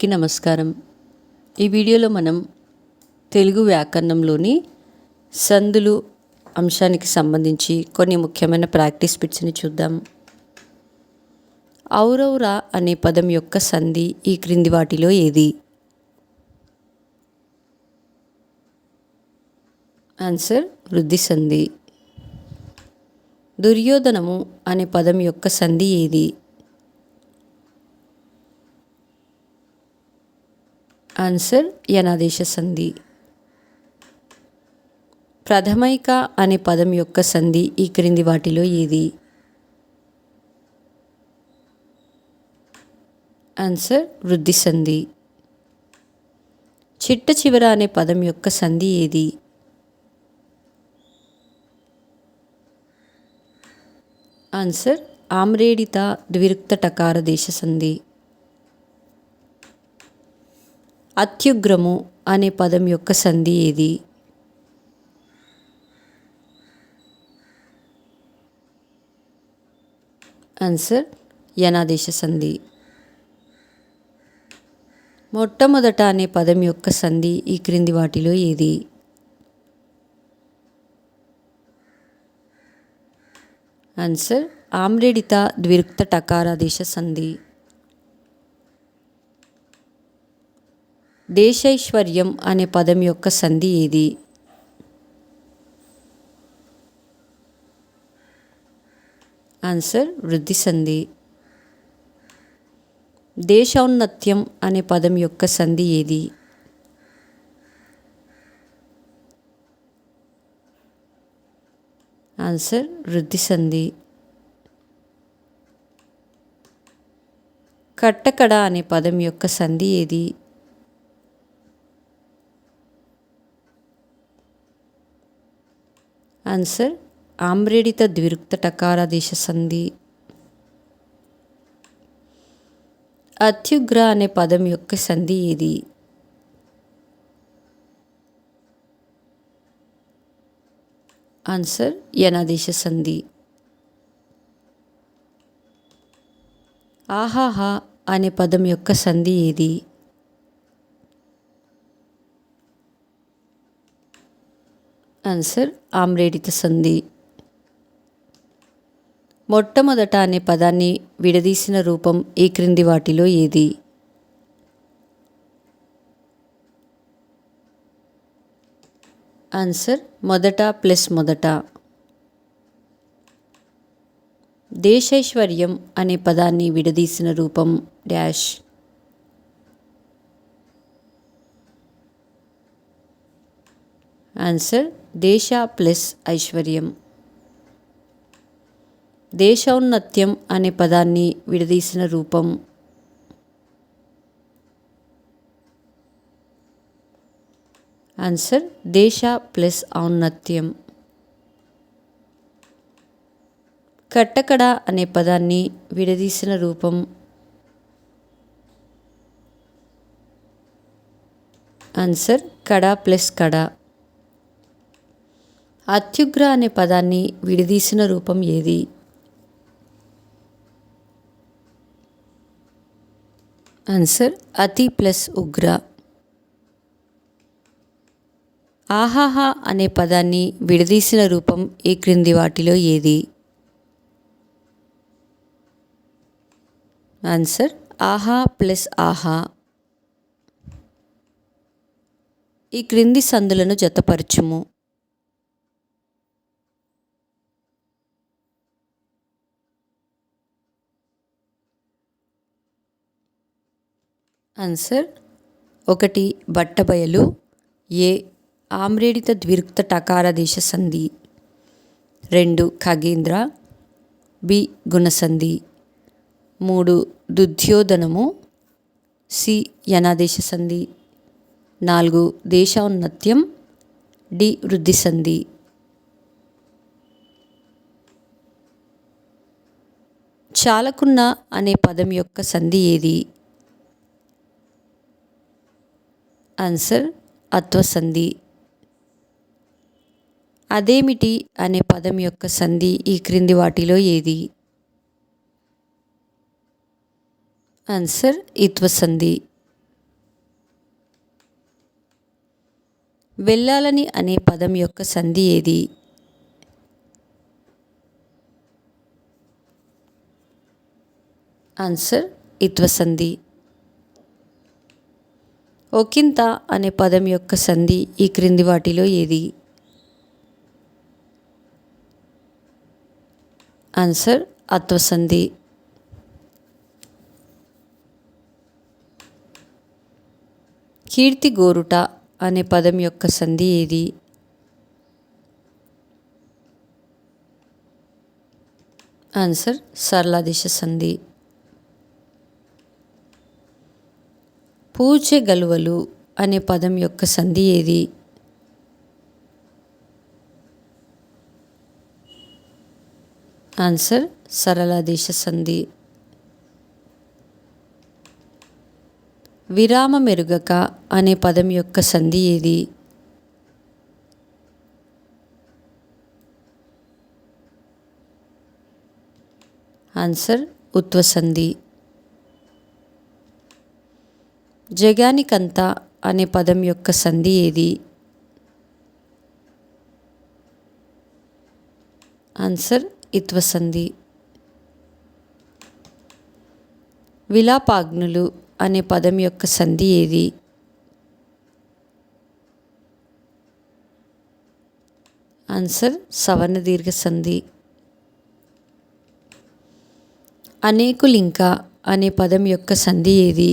నమస్కారం. ఈ వీడియోలో మనం తెలుగు వ్యాకరణంలోని సందులు అంశానికి సంబంధించి కొన్ని ముఖ్యమైన ప్రాక్టీస్ బిట్స్ని చూద్దాం. ఔరౌరా అనే పదం యొక్క సంధి ఈ క్రింది వాటిలో ఏది? ఆన్సర్ వృద్ధి సంధి. దుర్యోధనము అనే పదం యొక్క సంధి ఏది? ఆన్సర్ యనాదేశ సంధి. ప్రథమైక అనే పదం యొక్క సంధి ఈ క్రింది వాటిలో ఏది? ఆన్సర్ వృద్ధి సంధి. చిట్ట చివర అనే పదం యొక్క సంధి ఏది? ఆన్సర్ ఆమ్రేడిత ద్విరుక్త టకార దేశ సంధి. అత్యుగ్రము అనే పదం యొక్క సంధి ఏది? ఆన్సర్ యనాదేశ సంధి. మొట్టమొదట అనే పదం యొక్క సంధి ఈ క్రింది వాటిలో ఏది? ఆన్సర్ ఆమ్రేడిత ద్విరుక్త టకారాదేశ సంధి. దేశైశ్వర్యం అనే పదం యొక్క సంధి ఏది? ఆన్సర్ వృద్ధి సంధి. దేశౌన్నత్యం అనే పదం యొక్క సంధి ఏది? ఆన్సర్ వృద్ధి సంధి. కట్టకడ అనే పదం యొక్క సంధి ఏది? ఆన్సర్ ఆమ్రేడిత ద్విరుక్త టకారాదేశ సంధి. అత్యుగ్ర అనే పదం యొక్క సంధి ఏది? ఆన్సర్ యనాదేశ సంధి. ఆహాహా అనే పదం యొక్క సంధి ఏది? ఆన్సర్ ఆమ్రేడిత సంధి. మొట్టమొదట అనే పదాన్ని విడదీసిన రూపం ఈ క్రింది వాటిలో ఏది? ఆన్సర్ మొదట ప్లస్ మొదట. దేశైశ్వర్యం అనే పదాన్ని విడదీసిన రూపం డాష్. ఆన్సర్ దేశ ప్లస్ ఐశ్వర్యం. దేశౌన్నత్యం అనే పదాన్ని విడదీసిన రూపం ఆన్సర్ దేశ ప్లస్ ఔన్నత్యం. కట్టకడ అనే పదాన్ని విడదీసిన రూపం ఆన్సర్ కడ ప్లస్ కడ. అత్యుగ్ర అనే పదాన్ని విడదీసిన రూపం ఏది? ఆన్సర్ అతి ప్లస్ ఉగ్ర. ఆహాహా అనే పదాన్ని విడదీసిన రూపం ఈ క్రింది వాటిలో ఏది? ఆన్సర్ ఆహా ప్లస్ ఆహా. ఈ క్రింది సందులను జతపరచుము. ఆన్సర్ 1 బట్టబయలు, ఏ ఆమ్రేడిత ద్విరుక్త టకారాదేశ సంధి, 2 ఖగేంద్ర, బి గుణసంధి, 3 దుధ్యోదనము, సి యనాదేశ సంధి, 4 దేశౌన్నత్యం, డి వృద్ధి సంధి. చాలకున్న అనే పదం యొక్క సంధి ఏది? ఆన్సర్ అత్వసంధి. అదేమిటి అనే పదం యొక్క సంధి ఈ క్రింది వాటిలో ఏది? ఆన్సర్ ఇత్వసంధి. వెళ్ళాలని అనే పదం యొక్క సంధి ఏది? ఆన్సర్ ఇత్వ సంధి. ఒకింత అనే పదం యొక్క సంధి ఈ క్రింది వాటిలో ఏది? ఆన్సర్ అత్వ సంధి. కీర్తి గోరుట అనే పదం యొక్క సంధి ఏది? ఆన్సర్ సరళాదేశ సంధి. పూచెగలువలు అనే పదం యొక్క సంధి ఏది? ఆన్సర్ సరళాదేశ సంధి. విరామ మెరుగక అనే పదం యొక్క సంధి ఏది? ఆన్సర్ ఉత్వ సంధి. జగానికంతా అనే పదం యొక్క సంధి ఏది? ఆన్సర్ ఇత్వ సంధి. విలాపాగ్నులు అనే పదం యొక్క సంధి ఏది? ఆన్సర్ సవర్ణ దీర్ఘ సంధి. అనేకులింక అనే పదం యొక్క సంధి ఏది?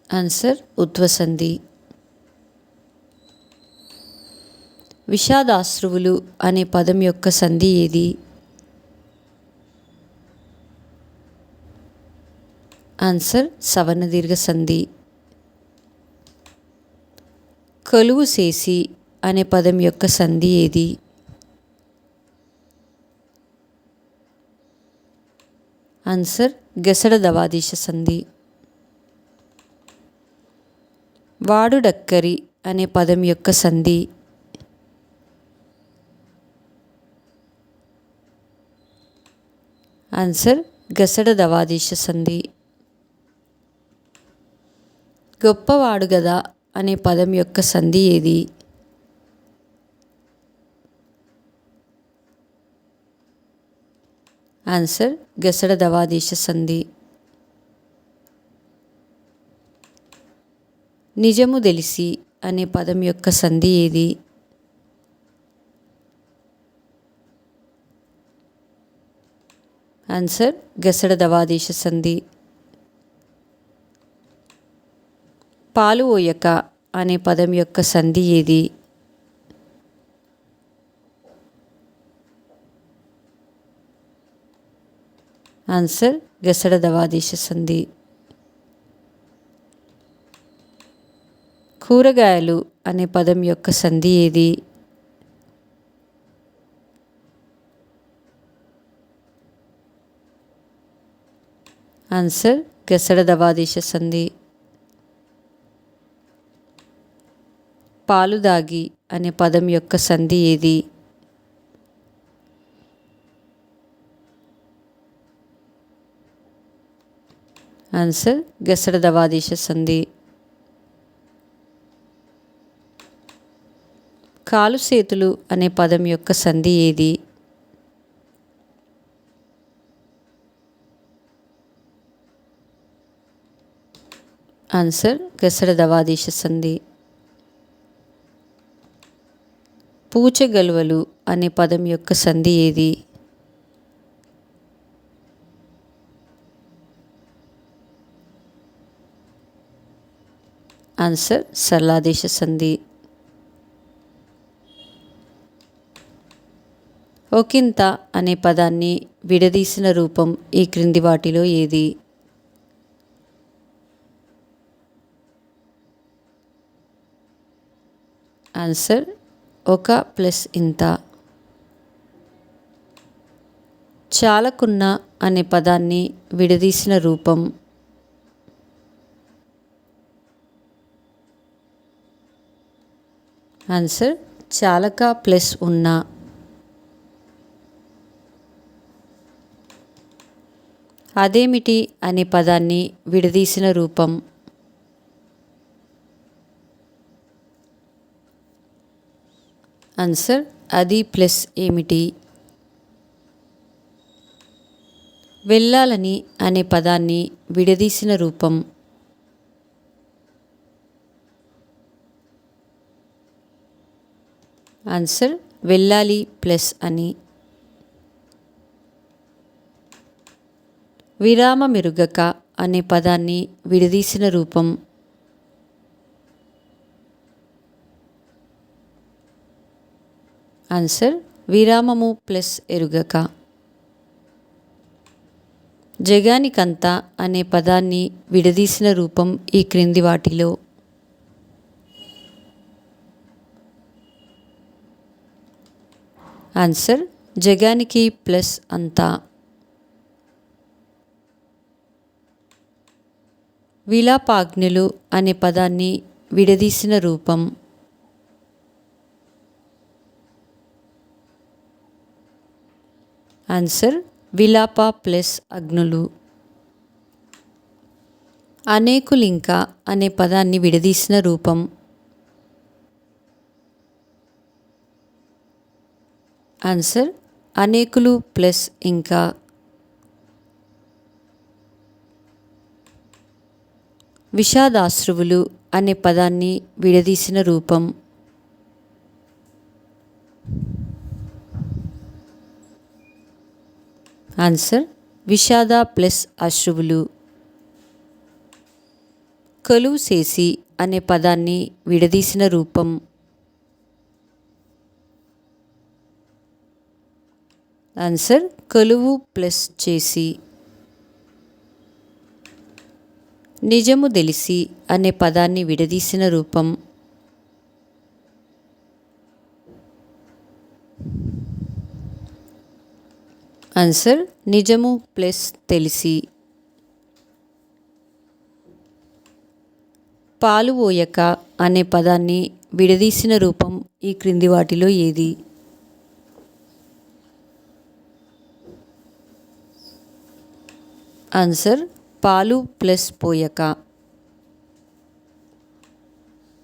ఆన్సర్ ఉత్వ సంధి. విషాదాశ్రువులు అనే పదం యొక్క సంధి ఏది? ఆన్సర్ సవర్ణ దీర్ఘ సంధి. కొలువు చేసి అనే పదం యొక్క సంధి ఏది? ఆన్సర్ గెసడ దవాదేశ సంధి. వాడుడక్కరి అనే పదం యొక్క సంధి? ఆన్సర్ గెసడ దవాదేశ సంధి. గొప్పవాడు గదా అనే పదం యొక్క సంధి ఏది? ఆన్సర్ గెసడ దవాదేశ సంధి. నిజము తెలిసి అనే పదం యొక్క సంధి ఏది? ఆన్సర్ గెసడ దవాదేశ సంధి. పాలు ఓయక అనే పదం యొక్క సంధి ఏది? ఆన్సర్ గెసడ దవాదేశ సంధి. కూరగాయలు అనే పదం యొక్క సంధి ఏది? ఆన్సర్ గెసడ దవాదేశ సంధి. పాలు దాగి అనే పదం యొక్క సంధి ఏది? ఆన్సర్ గెసడ దవాదేశ సంధి. కాలు చేతులు అనే పదం యొక్క సంధి ఏది? ఆన్సర్ గెసడ దవాదేశ సంధి. పూచెగలువలు అనే పదం యొక్క సంధి ఏది? ఆన్సర్ సరళాదేశ సంధి. ఒకింత అనే పదాన్ని విడదీసిన రూపం ఈ క్రింది వాటిలో ఏది? ఆన్సర్ ఒక ప్లస్ ఇంత. చాలకున్న అనే పదాన్ని విడదీసిన రూపం? ఆన్సర్ చాలక ప్లస్ ఉన్న. అదేమిటి అనే పదాన్ని విడదీసిన రూపం. ఆన్సర్ అది ప్లస్ ఏమిటి. వెళ్ళాలని అనే పదాన్ని విడదీసిన రూపం. ఆన్సర్ వెళ్ళాలి ప్లస్ అని. విరామ మెరుగక అనే పదాన్ని విడదీసిన రూపం. ఆన్సర్ విరామము ప్లస్ ఎరుగక. జగానికంతా అనే పదాన్ని విడదీసిన రూపం ఈ క్రింది వాటిలో. ఆన్సర్ జగానికి ప్లస్ అంతా. విలాపాజ్ఞులు అనే పదాన్ని విడదీసిన రూపం. Answer విలాప plus అగ్నులు. అనేకులింక అనే పదాన్ని విడదీసిన రూపం. ఆన్సర్ అనేకులు ప్లస్ ఇంకా. విషాదాశ్రువులు అనే పదాన్ని విడదీసిన రూపం. ఆన్సర్ విషాద ప్లస్ అశ్రువులు. కొలువు చేసి అనే పదాన్ని విడదీసిన రూపం. ఆన్సర్ కొలువు ప్లస్ చేసి. నిజము తెలిసి అనే పదాన్ని విడదీసిన రూపం. ఆన్సర్ నిజము ప్లస్ తెలిసి. పాలు పోయక అనే పదాన్ని విడదీసిన రూపం ఈ క్రింది వాటిలో ఏది. ఆన్సర్ పాలు ప్లస్ పోయక.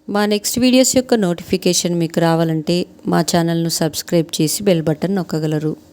మా నెక్స్ట్ వీడియోస్ యొక్క నోటిఫికేషన్ మీకు రావాలంటే మా ఛానల్ను సబ్స్క్రైబ్ చేసి బెల్ బటన్ నొక్కగలరు.